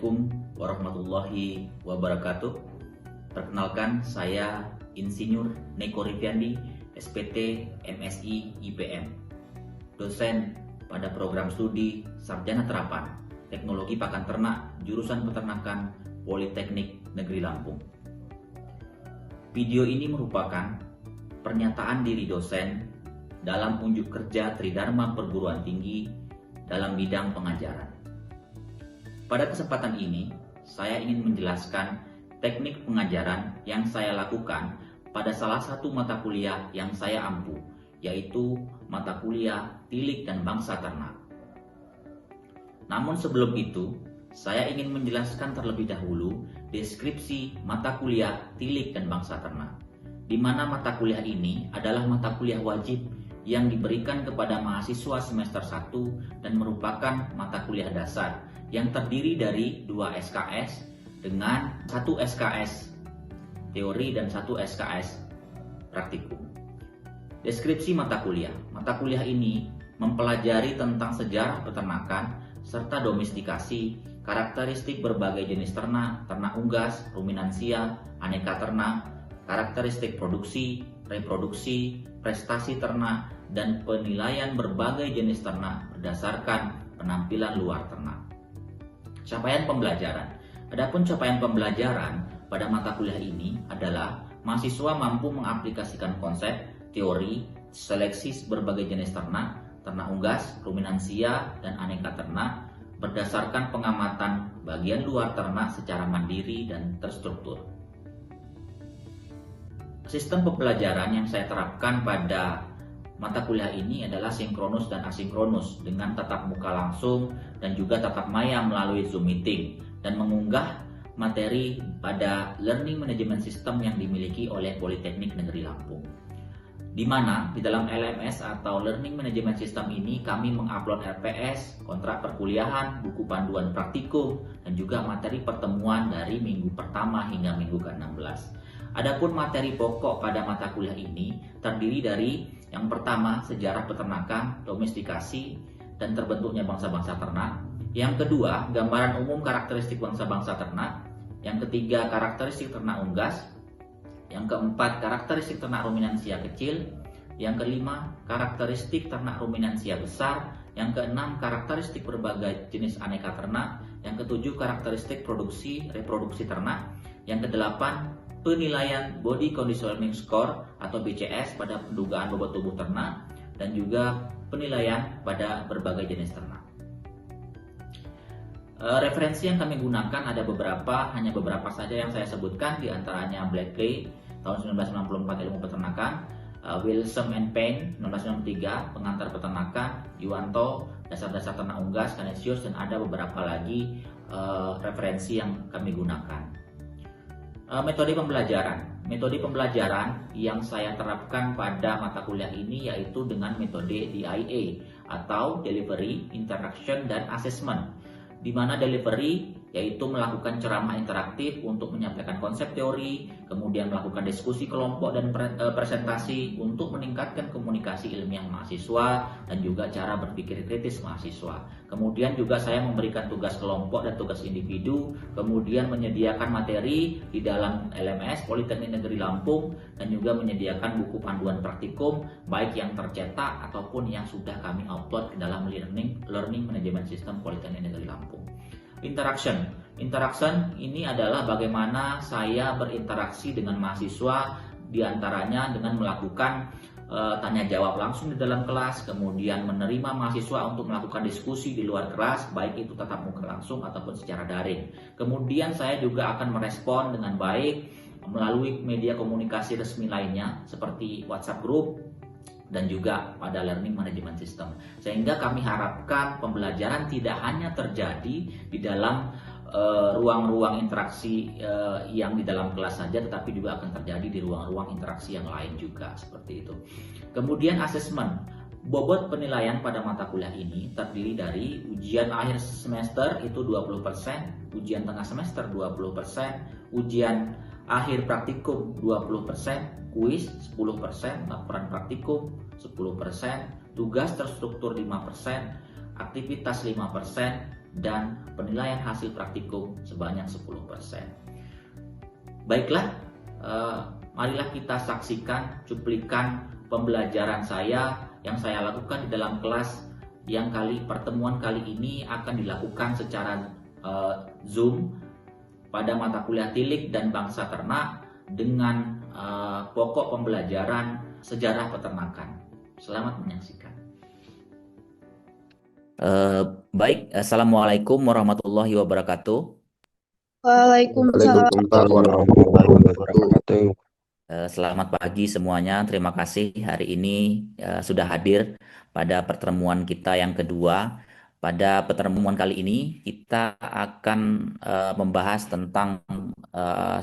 Assalamualaikum warahmatullahi wabarakatuh. Perkenalkan, saya Insinyur Neko Riviandi, SPT MSI IPM, dosen pada program studi Sarjana Terapan Teknologi Pakan Ternak jurusan Peternakan Politeknik Negeri Lampung. Video ini merupakan pernyataan diri dosen dalam unjuk kerja Tridharma Perguruan Tinggi dalam bidang pengajaran. Pada kesempatan ini, saya ingin menjelaskan teknik pengajaran yang saya lakukan pada salah satu mata kuliah yang saya ampu, yaitu mata kuliah Tilik dan Bangsa Ternak. Namun sebelum itu, saya ingin menjelaskan terlebih dahulu deskripsi mata kuliah Tilik dan Bangsa Ternak, di mana mata kuliah ini adalah mata kuliah wajib yang diberikan kepada mahasiswa semester 1 dan merupakan mata kuliah dasar yang terdiri dari 2 SKS dengan 1 SKS teori dan 1 SKS praktikum. Deskripsi mata kuliah. Mata kuliah ini mempelajari tentang sejarah peternakan serta domestikasi, karakteristik berbagai jenis ternak, ternak unggas, ruminansia, aneka ternak, karakteristik produksi, reproduksi, prestasi ternak, dan penilaian berbagai jenis ternak berdasarkan penampilan luar ternak. Capaian pembelajaran. Adapun capaian pembelajaran pada mata kuliah ini adalah mahasiswa mampu mengaplikasikan konsep, teori, seleksi berbagai jenis ternak, ternak unggas, ruminansia, dan aneka ternak berdasarkan pengamatan bagian luar ternak secara mandiri dan terstruktur. Sistem pembelajaran yang saya terapkan pada mata kuliah ini adalah sinkronus dan asinkronus dengan tatap muka langsung dan juga tatap maya melalui Zoom meeting, dan mengunggah materi pada Learning Management System yang dimiliki oleh Politeknik Negeri Lampung. Di mana di dalam LMS atau Learning Management System ini kami mengupload RPS, kontrak perkuliahan, buku panduan praktikum, dan juga materi pertemuan dari minggu pertama hingga minggu ke-16. Adapun materi pokok pada mata kuliah ini terdiri dari yang pertama, sejarah peternakan, domestikasi, dan terbentuknya bangsa-bangsa ternak. Yang kedua, gambaran umum karakteristik bangsa-bangsa ternak. Yang ketiga, karakteristik ternak unggas. Yang keempat, karakteristik ternak ruminansia kecil. Yang kelima, karakteristik ternak ruminansia besar. Yang keenam, karakteristik berbagai jenis aneka ternak. Yang ketujuh, karakteristik produksi, reproduksi ternak. Yang kedelapan, penilaian Body Conditioning Score atau BCS pada pendugaan bobot tubuh ternak, dan juga penilaian pada berbagai jenis ternak. Referensi yang kami gunakan ada beberapa, hanya beberapa saja yang saya sebutkan, diantaranya Blackley tahun 1994 ilmu peternakan, Wilson and Payne 1993 pengantar peternakan, Yuwanto dasar-dasar ternak unggas, Canisius, dan ada beberapa lagi referensi yang kami gunakan. Metode pembelajaran. Metode pembelajaran yang saya terapkan pada mata kuliah ini yaitu dengan metode DIA atau Delivery, Interaction, dan Assessment, di mana delivery yaitu melakukan ceramah interaktif untuk menyampaikan konsep teori, kemudian melakukan diskusi kelompok dan presentasi untuk meningkatkan komunikasi ilmiah mahasiswa dan juga cara berpikir kritis mahasiswa. Kemudian juga saya memberikan tugas kelompok dan tugas individu, kemudian menyediakan materi di dalam LMS Politeknik Negeri Lampung, dan juga menyediakan buku panduan praktikum baik yang tercetak ataupun yang sudah kami upload ke dalam Learning Management System Politeknik Negeri Lampung. Interaction ini adalah bagaimana saya berinteraksi dengan mahasiswa, diantaranya dengan melakukan tanya jawab langsung di dalam kelas, kemudian menerima mahasiswa untuk melakukan diskusi di luar kelas, baik itu tatap muka langsung ataupun secara daring. Kemudian saya juga akan merespon dengan baik melalui media komunikasi resmi lainnya seperti WhatsApp Group dan juga pada Learning Management System, sehingga kami harapkan pembelajaran tidak hanya terjadi di dalam ruang-ruang interaksi yang di dalam kelas saja, tetapi juga akan terjadi di ruang-ruang interaksi yang lain juga, seperti itu. Kemudian asesmen. Bobot penilaian pada mata kuliah ini terdiri dari ujian akhir semester itu 20%, ujian tengah semester 20%, ujian akhir praktikum 20%, kuis 10%, laporan praktikum 10%, tugas terstruktur 5%, aktivitas 5%, dan penilaian hasil praktikum sebanyak 10%. Baiklah, marilah kita saksikan cuplikan pembelajaran saya yang saya lakukan di dalam kelas yang pertemuan kali ini akan dilakukan secara Zoom pada mata kuliah Tilik dan Bangsa Ternak dengan pokok pembelajaran sejarah peternakan. Selamat menyaksikan. Baik, Assalamualaikum warahmatullahi wabarakatuh. Waalaikumsalam. Waalaikumsalam warahmatullahi wabarakatuh. Selamat pagi semuanya. Terima kasih hari ini sudah hadir pada pertemuan kita yang kedua. Pada pertemuan kali ini kita akan membahas tentang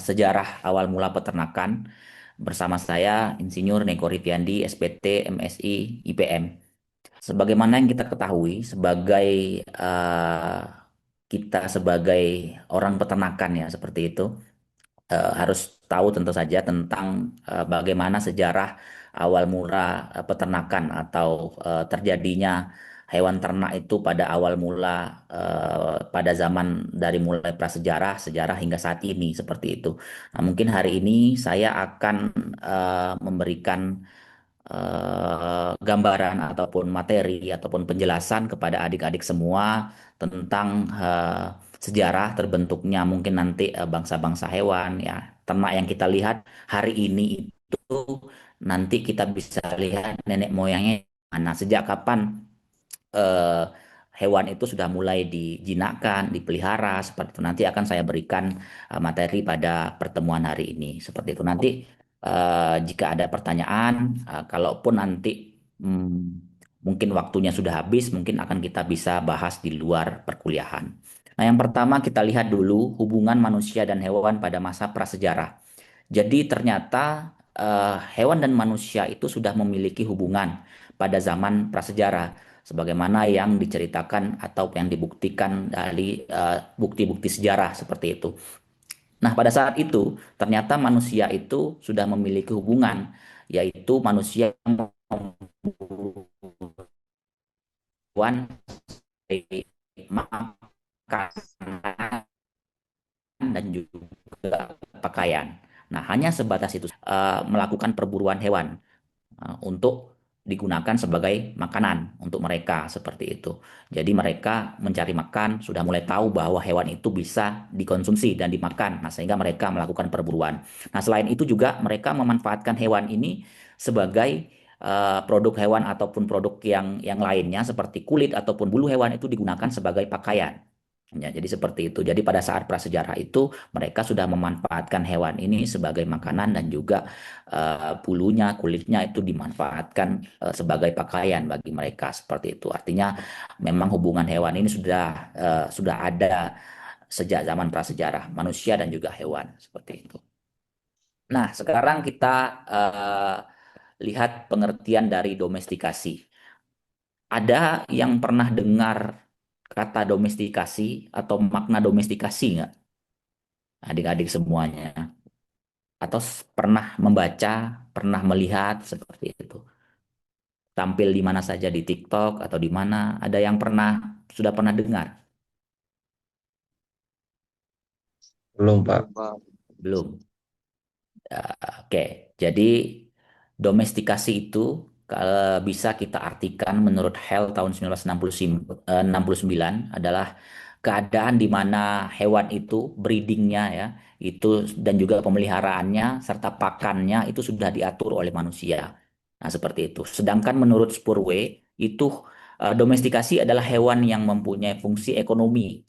sejarah awal mula peternakan bersama saya Insinyur Neko Rifiandi, SPT, MSI, IPM. Sebagaimana yang kita ketahui kita sebagai orang peternakan ya seperti itu harus tahu tentu saja tentang bagaimana sejarah awal mula peternakan atau terjadinya hewan ternak itu pada awal mula pada zaman dari mulai prasejarah, sejarah hingga saat ini seperti itu. Nah, mungkin hari ini saya akan memberikan gambaran ataupun materi ataupun penjelasan kepada adik-adik semua tentang sejarah terbentuknya mungkin nanti bangsa-bangsa hewan ya ternak yang kita lihat hari ini itu nanti kita bisa lihat nenek moyangnya mana sejak kapan eh, hewan itu sudah mulai dijinakkan, dipelihara seperti itu. Nanti akan saya berikan materi pada pertemuan hari ini seperti itu. Nanti jika ada pertanyaan, kalaupun nanti mungkin waktunya sudah habis, mungkin akan kita bisa bahas di luar perkuliahan. Nah, yang pertama kita lihat dulu hubungan manusia dan hewan pada masa prasejarah. Jadi ternyata hewan dan manusia itu sudah memiliki hubungan pada zaman prasejarah, sebagaimana yang diceritakan atau yang dibuktikan dari bukti-bukti sejarah seperti itu. Nah, pada saat itu ternyata manusia itu sudah memiliki hubungan, yaitu manusia membutuhkan makanan dan juga pakaian. Nah, hanya sebatas itu melakukan perburuan hewan untuk digunakan sebagai makanan untuk mereka seperti itu. Jadi mereka mencari makan sudah mulai tahu bahwa hewan itu bisa dikonsumsi dan dimakan. Nah, sehingga mereka melakukan perburuan. Nah, selain itu juga mereka memanfaatkan hewan ini sebagai produk hewan ataupun produk yang lainnya seperti kulit ataupun bulu hewan itu digunakan sebagai pakaian. Ya, jadi seperti itu. Jadi pada saat prasejarah itu mereka sudah memanfaatkan hewan ini sebagai makanan dan juga bulunya, kulitnya itu dimanfaatkan sebagai pakaian bagi mereka seperti itu. Artinya memang hubungan hewan ini sudah ada sejak zaman prasejarah, manusia dan juga hewan seperti itu. Nah, sekarang kita lihat pengertian dari domestikasi. Ada yang pernah dengar kata domestikasi atau makna domestikasi nggak? Adik-adik semuanya. Atau pernah membaca, pernah melihat seperti itu. Tampil di mana saja di TikTok atau di mana. Ada yang sudah pernah dengar? Belum, Pak. Belum. Oke, jadi domestikasi itu kalau bisa kita artikan menurut Hell tahun 1969 adalah keadaan di mana hewan itu breedingnya ya itu dan juga pemeliharaannya serta pakannya itu sudah diatur oleh manusia. Nah, seperti itu. Sedangkan menurut Spurway itu domestikasi adalah hewan yang mempunyai fungsi ekonomi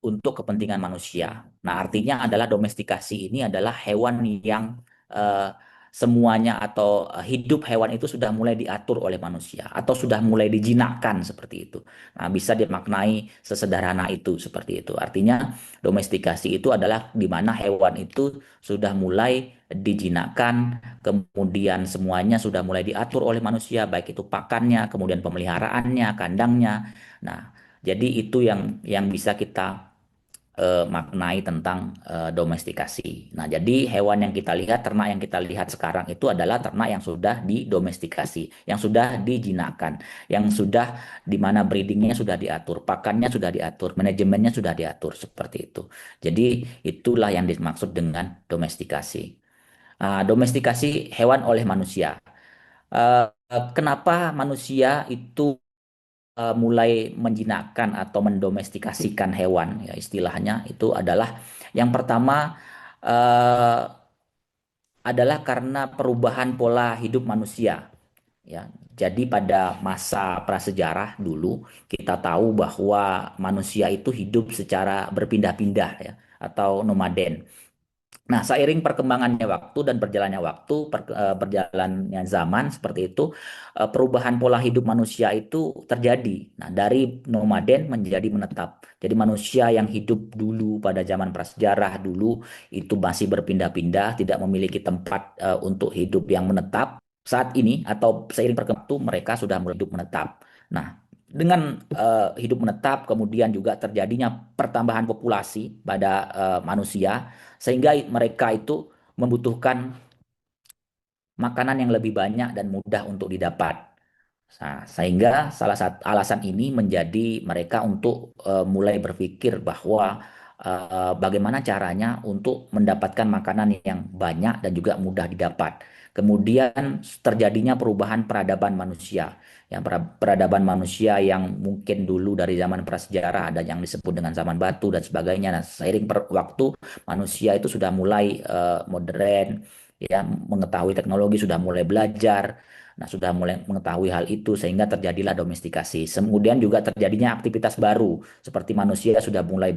untuk kepentingan manusia. Nah, artinya adalah domestikasi ini adalah hewan yang eh, semuanya atau hidup hewan itu sudah mulai diatur oleh manusia atau sudah mulai dijinakkan seperti itu. Nah, bisa dimaknai sesederhana itu seperti itu. Artinya domestikasi itu adalah di mana hewan itu sudah mulai dijinakkan, kemudian semuanya sudah mulai diatur oleh manusia, baik itu pakannya, kemudian pemeliharaannya, kandangnya. Nah, jadi itu yang bisa kita maknai tentang domestikasi. Nah, jadi hewan yang kita lihat, ternak yang kita lihat sekarang itu adalah ternak yang sudah didomestikasi, yang sudah dijinakkan, yang sudah di mana breedingnya sudah diatur, pakannya sudah diatur, manajemennya sudah diatur seperti itu. Jadi itulah yang dimaksud dengan domestikasi. Domestikasi hewan oleh manusia. Kenapa manusia itu mulai menjinakkan atau mendomestikasikan hewan, ya istilahnya itu adalah yang pertama eh, adalah karena perubahan pola hidup manusia. Ya, jadi pada masa prasejarah dulu kita tahu bahwa manusia itu hidup secara berpindah-pindah ya atau nomaden. Nah, seiring perkembangannya waktu dan berjalannya waktu, berjalannya zaman seperti itu, perubahan pola hidup manusia itu terjadi. Nah, dari nomaden menjadi menetap. Jadi manusia yang hidup dulu pada zaman prasejarah dulu itu masih berpindah-pindah, tidak memiliki tempat untuk hidup yang menetap. Saat ini atau seiring perkembangan waktu mereka sudah mulai hidup menetap. Nah, dengan hidup menetap, kemudian juga terjadinya pertambahan populasi pada manusia sehingga mereka itu membutuhkan makanan yang lebih banyak dan mudah untuk didapat. Nah, sehingga salah satu alasan ini menjadi mereka untuk mulai berpikir bahwa bagaimana caranya untuk mendapatkan makanan yang banyak dan juga mudah didapat. Kemudian terjadinya perubahan peradaban manusia. Yang peradaban manusia yang mungkin dulu dari zaman prasejarah ada yang disebut dengan zaman batu dan sebagainya. Nah, seiring waktu manusia itu sudah mulai modern, ya mengetahui teknologi, sudah mulai belajar. Nah, sudah mulai mengetahui hal itu sehingga terjadilah domestikasi. Kemudian juga terjadinya aktivitas baru seperti manusia sudah mulai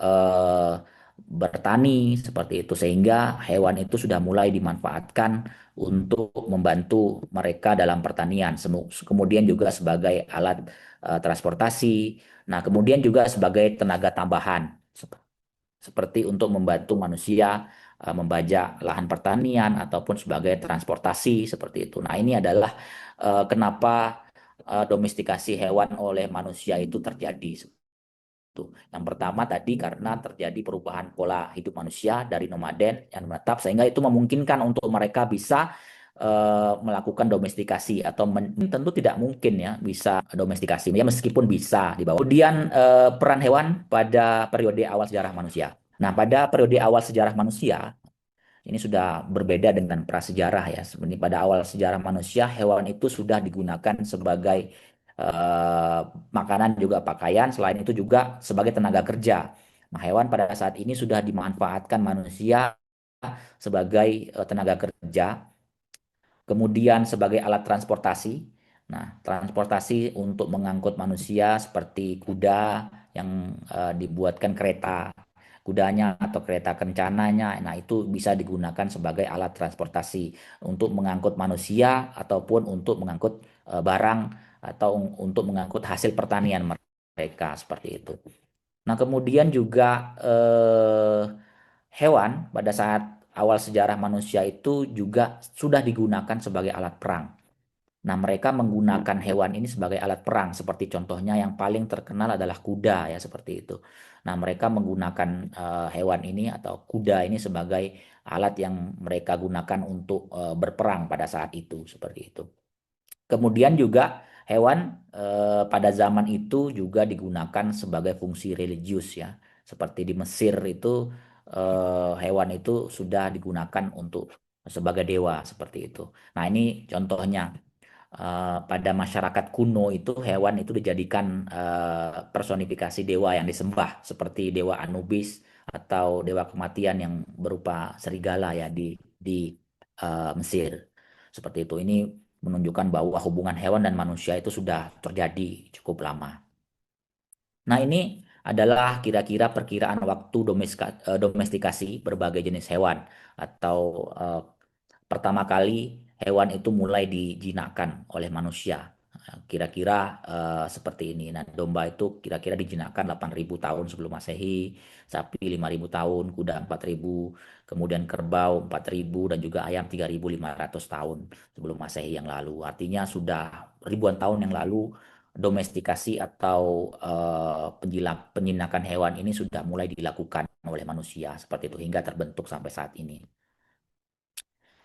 eh, bertani seperti itu sehingga hewan itu sudah mulai dimanfaatkan untuk membantu mereka dalam pertanian. Kemudian juga sebagai alat transportasi. Nah, kemudian juga sebagai tenaga tambahan seperti untuk membantu manusia membajak lahan pertanian ataupun sebagai transportasi seperti itu. Nah, ini adalah kenapa domestikasi hewan oleh manusia itu terjadi. Yang pertama tadi karena terjadi perubahan pola hidup manusia dari nomaden yang menetap sehingga itu memungkinkan untuk mereka bisa melakukan domestikasi atau tentu tidak mungkin ya bisa domestikasi ya meskipun bisa di bawah. Kemudian peran hewan pada periode awal sejarah manusia. Nah, pada periode awal sejarah manusia ini sudah berbeda dengan prasejarah ya. Sebenarnya pada awal sejarah manusia, hewan itu sudah digunakan sebagai eh, makanan juga pakaian, selain itu juga sebagai tenaga kerja. Nah, hewan pada saat ini sudah dimanfaatkan manusia sebagai tenaga kerja, kemudian sebagai alat transportasi. Nah, transportasi untuk mengangkut manusia seperti kuda yang dibuatkan kereta kudanya atau kereta kencananya. Nah, itu bisa digunakan sebagai alat transportasi untuk mengangkut manusia ataupun untuk mengangkut barang atau untuk mengangkut hasil pertanian mereka seperti itu. Nah, kemudian juga hewan pada saat awal sejarah manusia itu juga sudah digunakan sebagai alat perang. Nah, mereka menggunakan hewan ini sebagai alat perang, seperti contohnya yang paling terkenal adalah kuda ya seperti itu. Nah, mereka menggunakan hewan ini atau kuda ini sebagai alat yang mereka gunakan untuk berperang pada saat itu, seperti itu. Kemudian juga hewan pada zaman itu juga digunakan sebagai fungsi religius ya. Seperti di Mesir itu hewan itu sudah digunakan untuk sebagai dewa seperti itu. Nah, ini contohnya pada masyarakat kuno itu hewan itu dijadikan personifikasi dewa yang disembah seperti dewa Anubis atau dewa kematian yang berupa serigala ya di Mesir. Seperti itu. Ini menunjukkan bahwa hubungan hewan dan manusia itu sudah terjadi cukup lama. Nah, ini adalah kira-kira perkiraan waktu domestikasi berbagai jenis hewan atau pertama kali hewan itu mulai dijinakkan oleh manusia. Kira-kira seperti ini. Nah, domba itu kira-kira dijinakkan 8.000 tahun sebelum Masehi, sapi 5.000 tahun, kuda 4.000, kemudian kerbau 4.000 dan juga ayam 3.500 tahun sebelum Masehi yang lalu. Artinya sudah ribuan tahun yang lalu domestikasi atau penjinakan hewan ini sudah mulai dilakukan oleh manusia seperti itu hingga terbentuk sampai saat ini.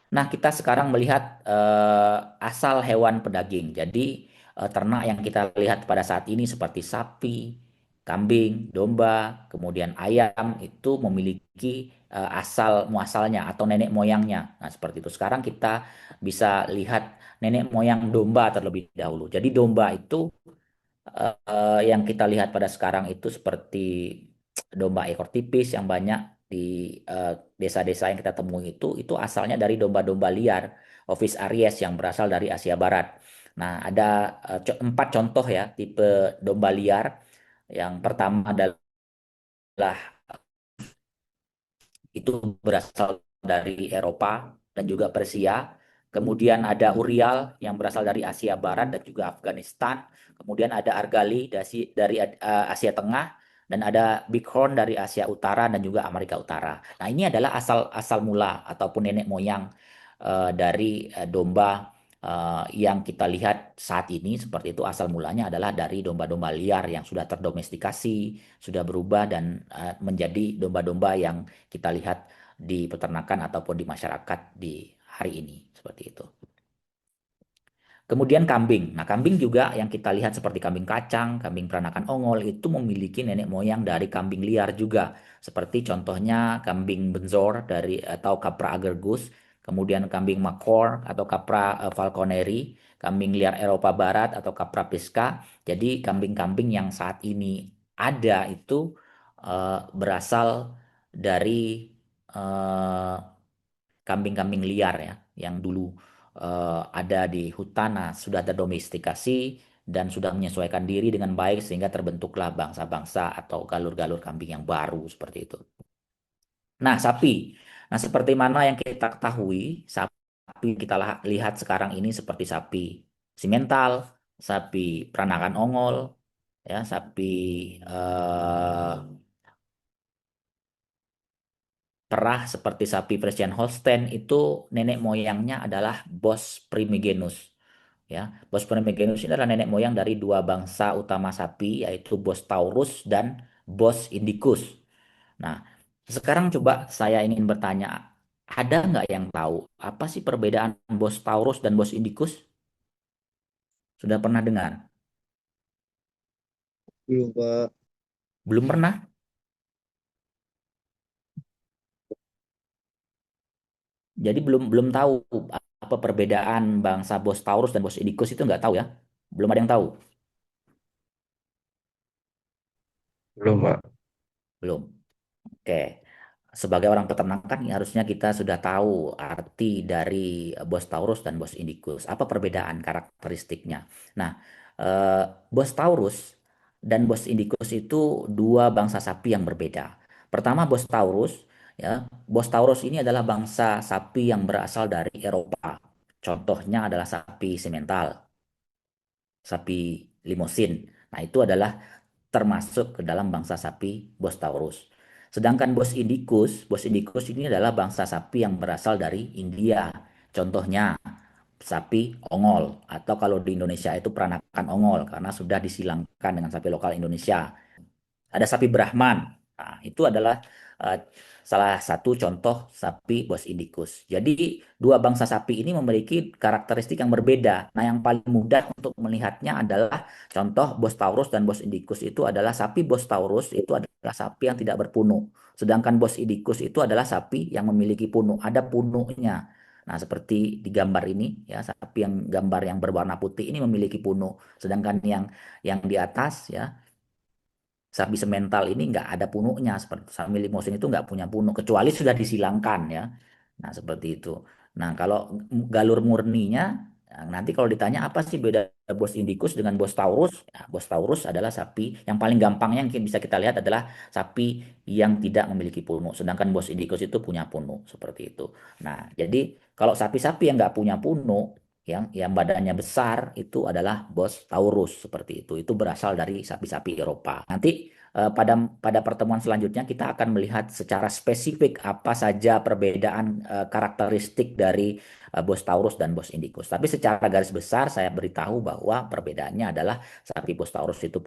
Nah, kita sekarang melihat asal hewan pedaging. Jadi, ternak yang kita lihat pada saat ini seperti sapi, kambing, domba, kemudian ayam itu memiliki asal muasalnya atau nenek moyangnya. Nah, seperti itu. Sekarang kita bisa lihat nenek moyang domba terlebih dahulu. Jadi, domba itu yang kita lihat pada sekarang itu seperti domba ekor tipis yang banyak di desa-desa yang kita temui itu asalnya dari domba-domba liar Ovis aries yang berasal dari Asia Barat. Nah, ada 4 contoh ya tipe domba liar. Yang pertama adalah itu berasal dari Eropa dan juga Persia. Kemudian ada Urial yang berasal dari Asia Barat dan juga Afghanistan. Kemudian ada Argali dari Asia Tengah dan ada Bighorn dari Asia Utara dan juga Amerika Utara. Nah, ini adalah asal mula ataupun nenek moyang dari domba yang kita lihat saat ini seperti itu. Asal mulanya adalah dari domba-domba liar yang sudah terdomestikasi, sudah berubah dan menjadi domba-domba yang kita lihat di peternakan ataupun di masyarakat di hari ini seperti itu. Kemudian kambing. Nah, kambing juga yang kita lihat seperti kambing kacang, kambing peranakan ongol itu memiliki nenek moyang dari kambing liar juga. Seperti contohnya kambing benzor dari atau Capra agergus, kemudian kambing makor atau Capra falconeri, kambing liar Eropa Barat atau Capra pisca. Jadi kambing-kambing yang saat ini ada itu berasal dari eh, kambing-kambing liar ya yang dulu ada di hutan, nah, sudah terdomestikasi dan sudah menyesuaikan diri dengan baik sehingga terbentuklah bangsa-bangsa atau galur-galur kambing yang baru seperti itu. Nah, sapi. Nah, seperti mana yang kita ketahui, sapi kita lihat sekarang ini seperti sapi simental, sapi peranakan ongol, ya, sapi eh, perah seperti sapi Friesian Holstein itu nenek moyangnya adalah Bos primigenus. Ya, Bos primigenus ini adalah nenek moyang dari dua bangsa utama sapi yaitu Bos taurus dan Bos indicus. Nah, sekarang coba saya ingin bertanya, ada nggak yang tahu apa sih perbedaan Bos taurus dan Bos indicus? Sudah pernah dengar? Belum, Pak. Belum pernah? Jadi belum belum tahu apa perbedaan bangsa Bos taurus dan Bos indicus itu nggak tahu ya? Belum ada yang tahu? Belum, Pak. Belum. Oke. Sebagai orang peternakan harusnya kita sudah tahu arti dari Bos Taurus dan Bos Indicus. Apa perbedaan karakteristiknya? Nah, Bos Taurus dan Bos Indicus itu dua bangsa sapi yang berbeda. Pertama Bos Taurus, ya. Bos Taurus ini adalah bangsa sapi yang berasal dari Eropa. Contohnya adalah sapi simental, sapi limosin. Nah, itu adalah termasuk ke dalam bangsa sapi Bos Taurus. Sedangkan Bos Indicus ini adalah bangsa sapi yang berasal dari India. Contohnya sapi ongol atau kalau di Indonesia itu peranakan ongol karena sudah disilangkan dengan sapi lokal Indonesia. Ada sapi Brahman. Nah, itu adalah eh, salah satu contoh sapi Bos Indicus. Jadi dua bangsa sapi ini memiliki karakteristik yang berbeda. Nah, yang paling mudah untuk melihatnya adalah contoh Bos Taurus dan Bos Indicus itu adalah sapi Bos Taurus itu adalah sapi yang tidak berpunuk. Sedangkan Bos Indicus itu adalah sapi yang memiliki punuk. Ada punuknya. Nah, seperti di gambar ini ya, sapi yang gambar yang berwarna putih ini memiliki punuk. Sedangkan yang di atas ya sapi semental ini nggak ada punuknya seperti sapi limosin itu nggak punya punuk kecuali sudah disilangkan ya. Nah, seperti itu. Nah, kalau galur murninya, nah, nanti kalau ditanya apa sih beda Bos Indicus dengan Bos Taurus, ya, Bos Taurus adalah sapi yang paling gampangnya yang bisa kita lihat adalah sapi yang tidak memiliki punuk, sedangkan Bos Indicus itu punya punuk seperti itu. Nah, jadi kalau sapi-sapi yang nggak punya punuk yang badannya besar itu adalah Bos Taurus seperti itu. Itu berasal dari sapi-sapi Eropa. Nanti pada pertemuan selanjutnya kita akan melihat secara spesifik apa saja perbedaan karakteristik dari Bos Taurus dan Bos Indicus. Tapi secara garis besar saya beritahu bahwa perbedaannya adalah sapi Bos Taurus itu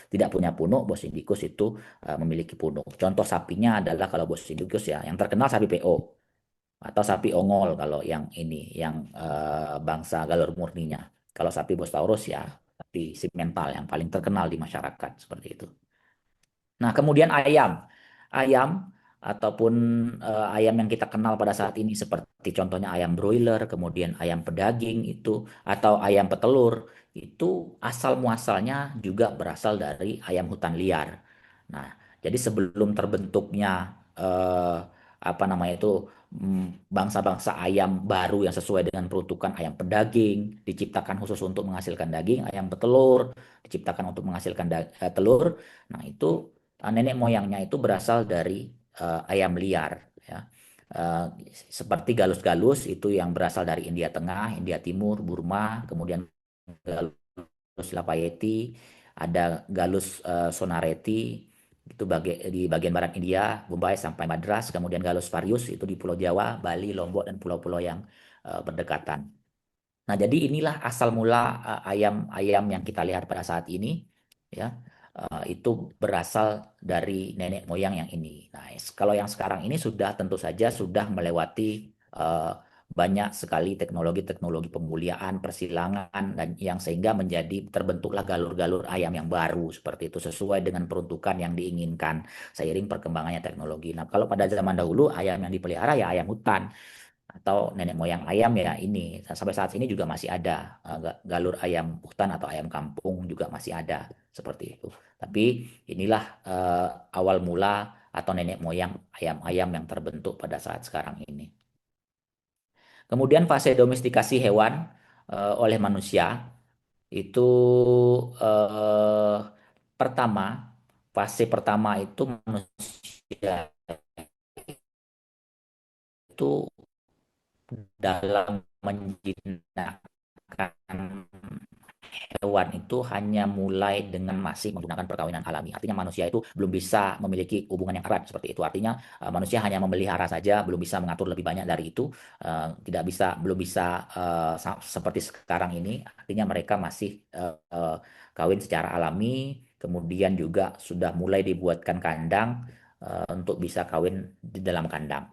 tidak punya punuk, Bos Indicus itu memiliki punuk. Contoh sapinya adalah kalau Bos Indicus ya, yang terkenal sapi PO atau sapi ongol kalau yang ini, yang bangsa galur murninya. Kalau sapi Bos Taurus ya sapi simental yang paling terkenal di masyarakat seperti itu. Nah, kemudian ayam. Ayam ataupun ayam yang kita kenal pada saat ini seperti contohnya ayam broiler, kemudian ayam pedaging itu atau ayam petelur itu asal muasalnya juga berasal dari ayam hutan liar. Nah, jadi sebelum terbentuknya apa namanya itu bangsa-bangsa ayam baru yang sesuai dengan peruntukan ayam pedaging diciptakan khusus untuk menghasilkan daging, ayam petelur diciptakan untuk menghasilkan telur. Nah, itu nenek moyangnya itu berasal dari ayam liar ya. Eh, Seperti galus-galus itu yang berasal dari India Tengah, India Timur, Burma, kemudian galus Lafayette, ada galus Sonareti itu di bagian barat India, Mumbai sampai Madras, kemudian galus varius itu di Pulau Jawa, Bali, Lombok dan pulau-pulau yang berdekatan. Nah, jadi inilah asal mula ayam-ayam yang kita lihat pada saat ini ya. Itu berasal dari nenek moyang yang ini. Nah, kalau yang sekarang ini sudah tentu saja sudah melewati banyak sekali teknologi-teknologi pemuliaan, persilangan dan yang sehingga menjadi terbentuklah galur-galur ayam yang baru seperti itu sesuai dengan peruntukan yang diinginkan seiring perkembangannya teknologi. Nah, kalau pada zaman dahulu ayam yang dipelihara ya ayam hutan atau nenek moyang ayam ya ini sampai saat ini juga masih ada galur ayam hutan atau ayam kampung juga masih ada seperti itu. Tapi inilah awal mula atau nenek moyang ayam-ayam yang terbentuk pada saat sekarang ini. Kemudian fase domestikasi hewan oleh manusia itu eh, pertama fase pertama itu manusia itu dalam menjinakkan hewan itu hanya mulai dengan masih menggunakan perkawinan alami. Artinya manusia itu belum bisa memiliki hubungan yang erat seperti itu. Artinya manusia hanya memelihara saja, belum bisa mengatur lebih banyak dari itu. Tidak bisa, belum bisa seperti sekarang ini. Artinya mereka masih kawin secara alami, kemudian juga sudah mulai dibuatkan kandang untuk bisa kawin di dalam kandang.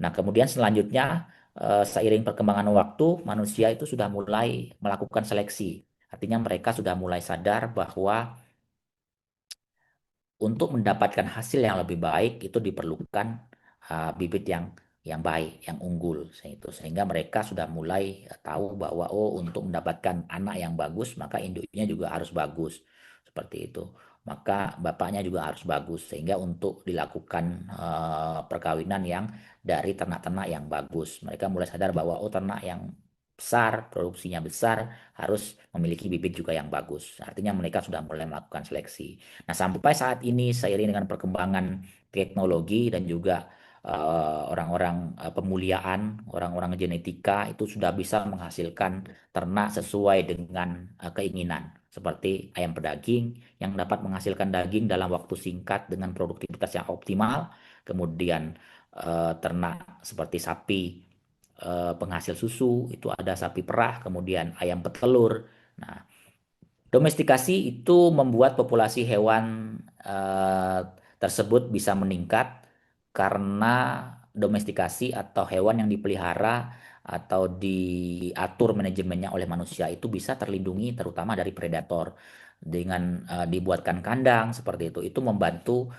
Nah, kemudian selanjutnya seiring perkembangan waktu, manusia itu sudah mulai melakukan seleksi. Artinya mereka sudah mulai sadar bahwa untuk mendapatkan hasil yang lebih baik itu diperlukan bibit yang baik, yang unggul. Sehingga mereka sudah mulai tahu bahwa untuk mendapatkan anak yang bagus maka induknya juga harus bagus. Seperti itu. Maka bapaknya juga harus bagus sehingga untuk dilakukan perkawinan yang dari ternak-ternak yang bagus. Mereka mulai sadar bahwa ternak yang besar, produksinya besar harus memiliki bibit juga yang bagus. Artinya mereka sudah mulai melakukan seleksi. Nah, sampai saat ini seiring dengan perkembangan teknologi dan juga orang-orang pemuliaan, orang-orang genetika itu sudah bisa menghasilkan ternak sesuai dengan keinginan. Seperti ayam pedaging yang dapat menghasilkan daging dalam waktu singkat dengan produktivitas yang optimal. Kemudian ternak seperti sapi penghasil susu, itu ada sapi perah, kemudian ayam petelur. Nah, domestikasi itu membuat populasi hewan tersebut bisa meningkat karena domestikasi atau hewan yang dipelihara atau diatur manajemennya oleh manusia itu bisa terlindungi terutama dari predator dengan dibuatkan kandang seperti itu membantu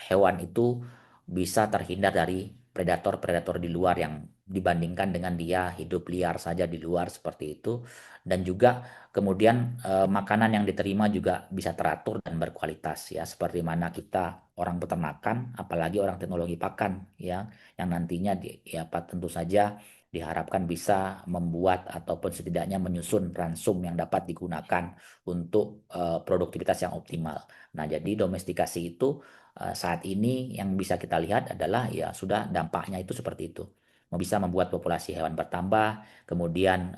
hewan itu bisa terhindar dari predator-predator di luar yang dibandingkan dengan dia hidup liar saja di luar seperti itu dan juga kemudian makanan yang diterima juga bisa teratur dan berkualitas ya seperti mana kita orang peternakan apalagi orang teknologi pakan ya yang nantinya ya tentu saja diharapkan bisa membuat ataupun setidaknya menyusun ransum yang dapat digunakan untuk produktivitas yang optimal. Nah, jadi domestikasi itu saat ini yang bisa kita lihat adalah ya sudah dampaknya itu seperti itu. Bisa membuat populasi hewan bertambah, kemudian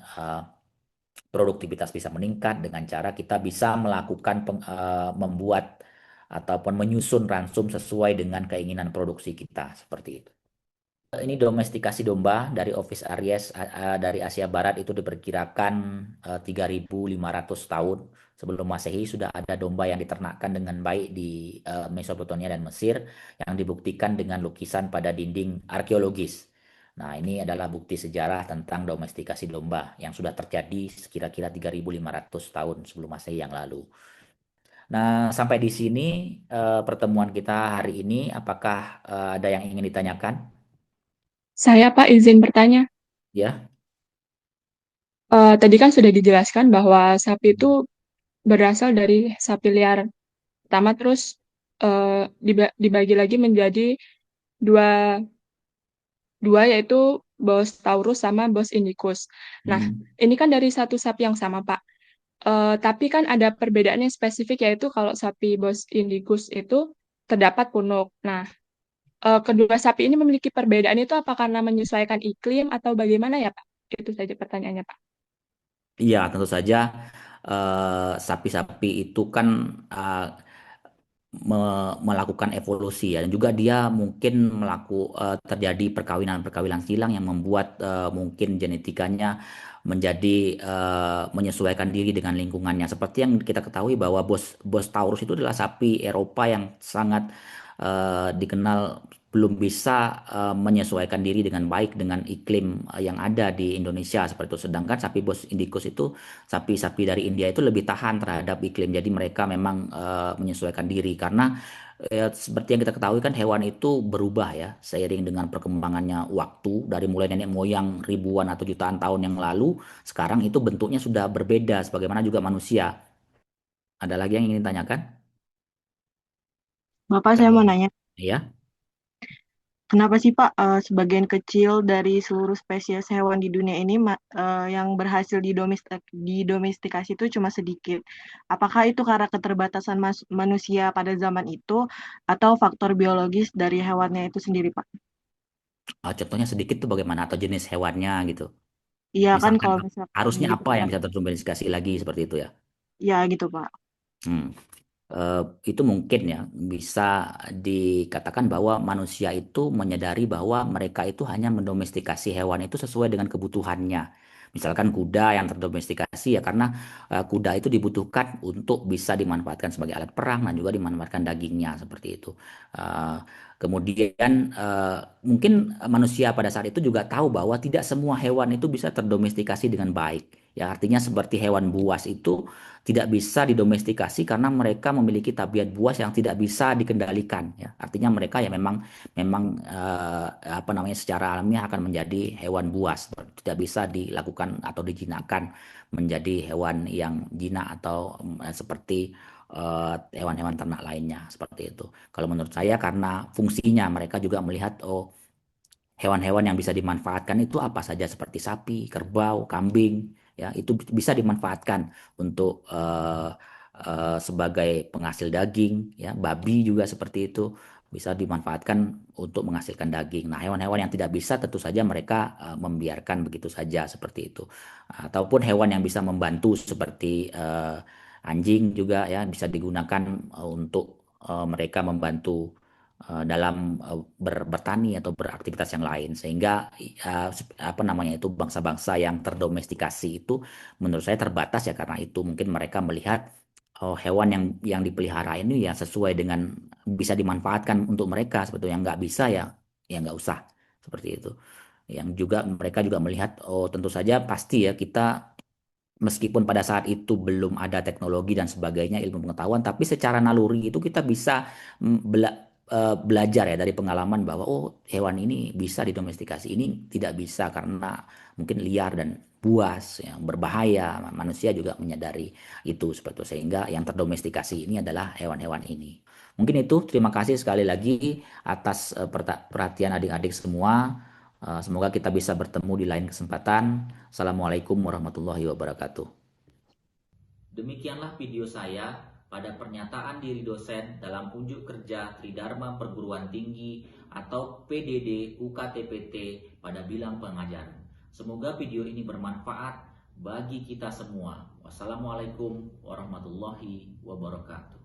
produktivitas bisa meningkat dengan cara kita bisa melakukan membuat ataupun menyusun ransum sesuai dengan keinginan produksi kita seperti itu. Ini domestikasi domba dari Ovis Aries dari Asia Barat itu diperkirakan 3.500 tahun sebelum Masehi sudah ada domba yang diternakkan dengan baik di Mesopotamia dan Mesir yang dibuktikan dengan lukisan pada dinding arkeologis. Nah, ini adalah bukti sejarah tentang domestikasi domba yang sudah terjadi kira-kira 3.500 tahun sebelum Masehi yang lalu. Nah, sampai di sini pertemuan kita hari ini. Apakah ada yang ingin ditanyakan? Saya Pak izin bertanya. Ya. Tadi kan sudah dijelaskan bahwa sapi itu berasal dari sapi liar pertama, terus dibagi lagi menjadi dua, dua yaitu Bos Taurus sama Bos Indicus. Nah, Hmm. ini kan dari satu sapi yang sama Pak. Tapi kan ada perbedaan yang spesifik yaitu kalau sapi Bos Indicus itu terdapat punuk. Nah, kedua sapi ini memiliki perbedaan itu apa karena menyesuaikan iklim atau bagaimana ya Pak? Itu saja pertanyaannya Pak. Iya, tentu saja sapi-sapi itu kan melakukan evolusi ya, dan juga dia mungkin terjadi perkawinan-perkawinan silang yang membuat mungkin genetikanya menjadi menyesuaikan diri dengan lingkungannya. Seperti yang kita ketahui bahwa Bos Taurus itu adalah sapi Eropa yang sangat dikenal belum bisa menyesuaikan diri dengan baik dengan iklim yang ada di Indonesia seperti itu. Sedangkan sapi Bos Indicus itu sapi-sapi dari India itu lebih tahan terhadap iklim. Jadi mereka memang menyesuaikan diri karena seperti yang kita ketahui kan hewan itu berubah ya seiring dengan perkembangannya waktu dari mulai nenek moyang ribuan atau jutaan tahun yang lalu. Sekarang itu bentuknya sudah berbeda sebagaimana juga manusia. Ada lagi yang ingin ditanyakan? Bapak, saya mau Kalau nanya, ya. kenapa sih Pak sebagian kecil dari seluruh spesies hewan di dunia ini yang berhasil didomestikasi itu cuma sedikit? Apakah itu karena keterbatasan manusia pada zaman itu atau faktor biologis dari hewannya itu sendiri, Pak? Contohnya sedikit tuh bagaimana atau jenis hewannya gitu. Iya kan Misalkan kalau misalkan harusnya apa yang dikatakan, bisa terdomestikasi lagi seperti itu ya. ya gitu Pak. Hmm. Itu mungkin ya bisa dikatakan bahwa manusia itu menyadari bahwa mereka itu hanya mendomestikasi hewan itu sesuai dengan kebutuhannya. Misalkan kuda yang terdomestikasi ya karena kuda itu dibutuhkan untuk bisa dimanfaatkan sebagai alat perang dan juga dimanfaatkan dagingnya seperti itu. Eh, Kemudian mungkin manusia pada saat itu juga tahu bahwa tidak semua hewan itu bisa terdomestikasi dengan baik. Ya artinya seperti hewan buas itu tidak bisa didomestikasi karena mereka memiliki tabiat buas yang tidak bisa dikendalikan ya. Artinya mereka ya memang memang apa namanya secara alamiah akan menjadi hewan buas, tidak bisa dilakukan atau dijinakkan menjadi hewan yang jinak atau seperti hewan-hewan ternak lainnya seperti itu. Kalau menurut saya karena fungsinya mereka juga melihat oh hewan-hewan yang bisa dimanfaatkan itu apa saja seperti sapi, kerbau, kambing, ya itu bisa dimanfaatkan untuk sebagai penghasil daging, ya babi juga seperti itu bisa dimanfaatkan untuk menghasilkan daging. Nah, hewan-hewan yang tidak bisa tentu saja mereka membiarkan begitu saja seperti itu. Ataupun hewan yang bisa membantu seperti anjing juga ya bisa digunakan untuk mereka membantu dalam bertani atau beraktivitas yang lain sehingga apa namanya itu bangsa-bangsa yang terdomestikasi itu menurut saya terbatas ya karena itu mungkin mereka melihat oh, hewan yang dipelihara ini ya sesuai dengan bisa dimanfaatkan untuk mereka sebetulnya nggak bisa ya ya nggak usah seperti itu yang juga mereka juga melihat oh tentu saja pasti ya kita meskipun pada saat itu belum ada teknologi dan sebagainya ilmu pengetahuan tapi secara naluri itu kita bisa belajar ya dari pengalaman bahwa oh hewan ini bisa didomestikasi ini tidak bisa karena mungkin liar dan buas yang berbahaya manusia juga menyadari itu seperti itu sehingga yang terdomestikasi ini adalah hewan-hewan ini mungkin itu terima kasih sekali lagi atas perhatian adik-adik semua. Semoga kita bisa bertemu di lain kesempatan. Assalamualaikum warahmatullahi wabarakatuh. Demikianlah video saya pada pernyataan diri dosen dalam unjuk kerja Tridharma Perguruan Tinggi atau PDD UKTPT pada bidang pengajaran. Semoga video ini bermanfaat bagi kita semua. Wassalamualaikum warahmatullahi wabarakatuh.